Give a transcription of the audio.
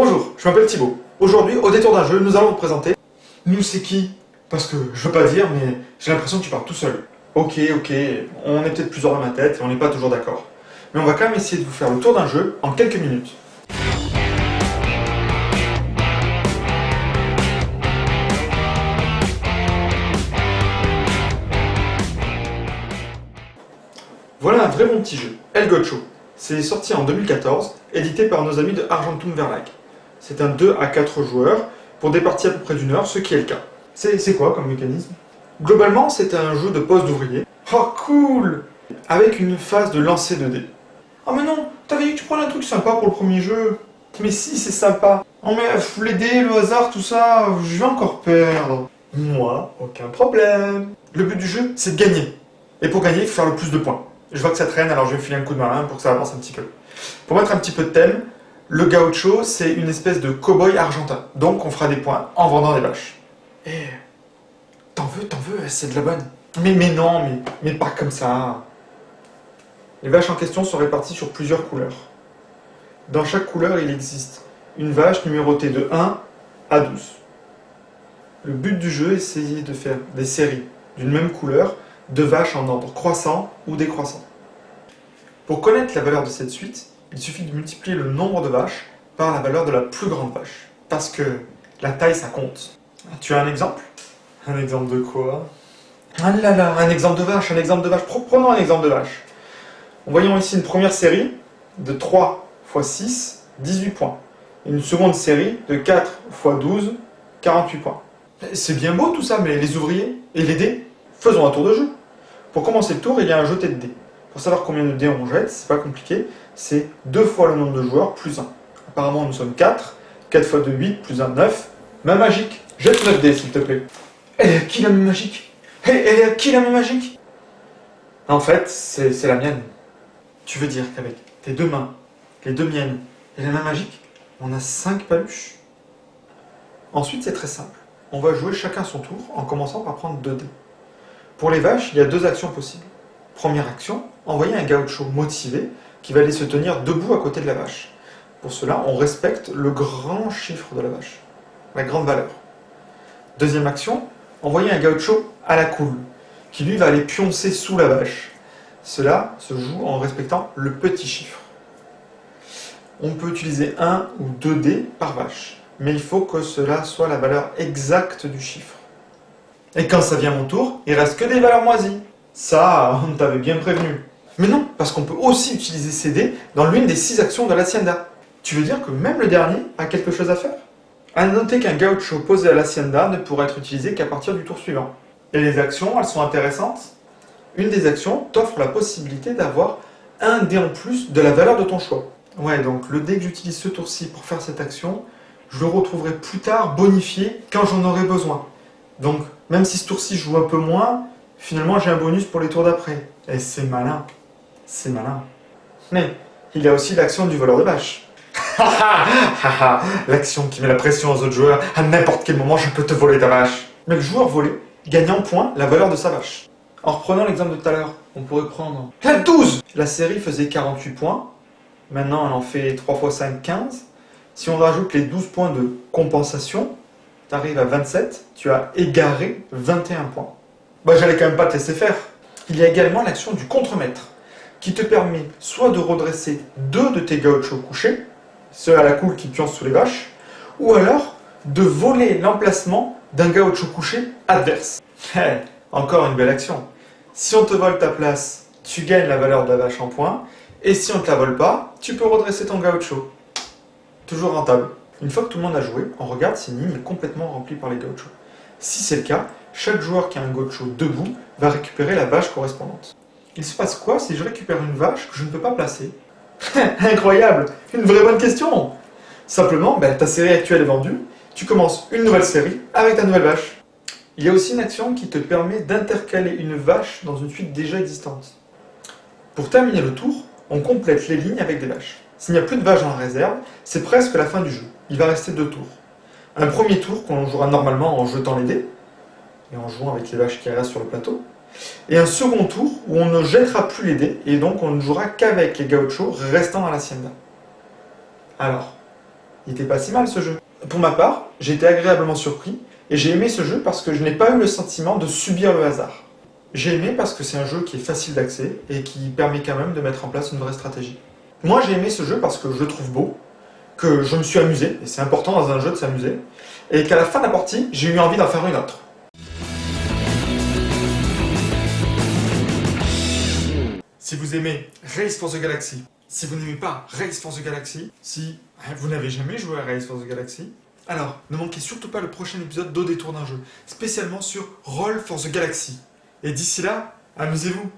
Bonjour, je m'appelle Thibaut. Aujourd'hui, au détour d'un jeu, nous allons vous présenter... Nous, c'est qui? Parce que, je veux pas dire, mais j'ai l'impression que tu parles tout seul. Ok, on est peut-être plusieurs dans ma tête et on n'est pas toujours d'accord. Mais on va quand même essayer de vous faire le tour d'un jeu en quelques minutes. Voilà un vrai bon petit jeu, El Gocho. C'est sorti en 2014, édité par nos amis de Argentum Verlag. C'est un 2 à 4 joueurs, pour des parties à peu près d'une heure, ce qui est le cas. C'est quoi comme mécanisme? Globalement, c'est un jeu de poste d'ouvrier. Oh cool! Avec une phase de lancer de dés. Oh mais non, t'avais dit que tu prenais un truc sympa pour le premier jeu. Mais si, c'est sympa. Oh mais les dés, le hasard, tout ça, je vais encore perdre. Moi, aucun problème. Le but du jeu, c'est de gagner. Et pour gagner, il faut faire le plus de points. Je vois que ça traîne, alors je vais filer un coup de main pour que ça avance un petit peu. Pour mettre un petit peu de thème, le gaucho, c'est une espèce de cow-boy argentin. Donc on fera des points en vendant des vaches. Eh, t'en veux, c'est de la bonne. Mais non, mais pas comme ça. Les vaches en question sont réparties sur plusieurs couleurs. Dans chaque couleur, il existe une vache numérotée de 1 à 12. Le but du jeu est d'essayer de faire des séries d'une même couleur de vaches en ordre croissant ou décroissant. Pour connaître la valeur de cette suite, il suffit de multiplier le nombre de vaches par la valeur de la plus grande vache. Parce que la taille, ça compte. Tu as un exemple? Un exemple de quoi? Ah là là, un exemple de vache. Prenons un exemple de vache. Voyons ici une première série de 3 x 6, 18 points. Et une seconde série de 4 x 12, 48 points. C'est bien beau tout ça, mais les ouvriers et les dés? Faisons un tour de jeu. Pour commencer le tour, il y a un jeté de dés. Pour savoir combien de dés on jette, c'est pas compliqué, c'est 2 fois le nombre de joueurs plus 1. Apparemment nous sommes 4, 4 fois 2, 8, plus 1, 9. Main magique, jette 9 dés s'il te plaît. Qui la main magique? Qui la main magique? En fait, c'est la mienne. Tu veux dire qu'avec tes deux mains, les deux miennes et la main magique, on a 5 paluches? Ensuite c'est très simple. On va jouer chacun son tour en commençant par prendre 2 dés. Pour les vaches, il y a 2 actions possibles. Première action, envoyer un gaucho motivé qui va aller se tenir debout à côté de la vache. Pour cela, on respecte le grand chiffre de la vache, la grande valeur. Deuxième action, envoyer un gaucho à la coule, qui lui va aller pioncer sous la vache. Cela se joue en respectant le petit chiffre. On peut utiliser 1 ou 2 dés par vache, mais il faut que cela soit la valeur exacte du chiffre. Et quand ça vient mon tour, il reste que des valeurs moisies. Ça, on t'avait bien prévenu. Mais non, parce qu'on peut aussi utiliser ces dés dans l'une des 6 actions de l'hacienda. Tu veux dire que même le dernier a quelque chose à faire? À noter qu'un gaucho posé à l'hacienda ne pourra être utilisé qu'à partir du tour suivant. Et les actions, elles sont intéressantes. Une des actions t'offre la possibilité d'avoir un dé en plus de la valeur de ton choix. Ouais, donc le dé que j'utilise ce tour-ci pour faire cette action, je le retrouverai plus tard bonifié quand j'en aurai besoin. Donc, même si ce tour-ci joue un peu moins, finalement j'ai un bonus pour les tours d'après. Et c'est malin. C'est malin. Mais, il y a aussi l'action du voleur de vache. L'action qui met la pression aux autres joueurs, à n'importe quel moment je peux te voler ta vache. Mais le joueur volé gagne en points la valeur de sa vache. En reprenant l'exemple de tout à l'heure, on pourrait prendre la 12. La série faisait 48 points, maintenant elle en fait 3 x 5, 15. Si on rajoute les 12 points de compensation, tu arrives à 27, tu as égaré 21 points. Bah j'allais quand même pas te laisser faire. Il y a également l'action du contremaître, qui te permet soit de redresser 2 de tes gauchos couchés, ceux à la coule qui pioncent sous les vaches, ou alors de voler l'emplacement d'un gaucho couché adverse. Encore une belle action. Si on te vole ta place, tu gagnes la valeur de la vache en points, et si on ne te la vole pas, tu peux redresser ton gaucho. Toujours rentable. Une fois que tout le monde a joué, on regarde si une ligne est complètement remplie par les gauchos. Si c'est le cas, chaque joueur qui a un gaucho debout va récupérer la vache correspondante. Il se passe quoi si je récupère une vache que je ne peux pas placer? Incroyable! Une vraie bonne question! Simplement, ta série actuelle est vendue, tu commences une nouvelle série avec ta nouvelle vache. Il y a aussi une action qui te permet d'intercaler une vache dans une suite déjà existante. Pour terminer le tour, on complète les lignes avec des vaches. S'il n'y a plus de vaches dans la réserve, c'est presque la fin du jeu. Il va rester 2 tours. Un premier tour qu'on jouera normalement en jetant les dés, et en jouant avec les vaches qui restent sur le plateau. Et un second tour où on ne jettera plus les dés, et donc on ne jouera qu'avec les gauchos restant dans l'hacienda. Alors, il était pas si mal ce jeu. Pour ma part, j'ai été agréablement surpris et j'ai aimé ce jeu parce que je n'ai pas eu le sentiment de subir le hasard. J'ai aimé parce que c'est un jeu qui est facile d'accès et qui permet quand même de mettre en place une vraie stratégie. Moi j'ai aimé ce jeu parce que je le trouve beau, que je me suis amusé, et c'est important dans un jeu de s'amuser, et qu'à la fin de la partie, j'ai eu envie d'en faire une autre. Si vous aimez Race for the Galaxy, si vous n'aimez pas Race for the Galaxy, si vous n'avez jamais joué à Race for the Galaxy, alors ne manquez surtout pas le prochain épisode d'Au détour d'un jeu, spécialement sur Roll for the Galaxy. Et d'ici là, amusez-vous!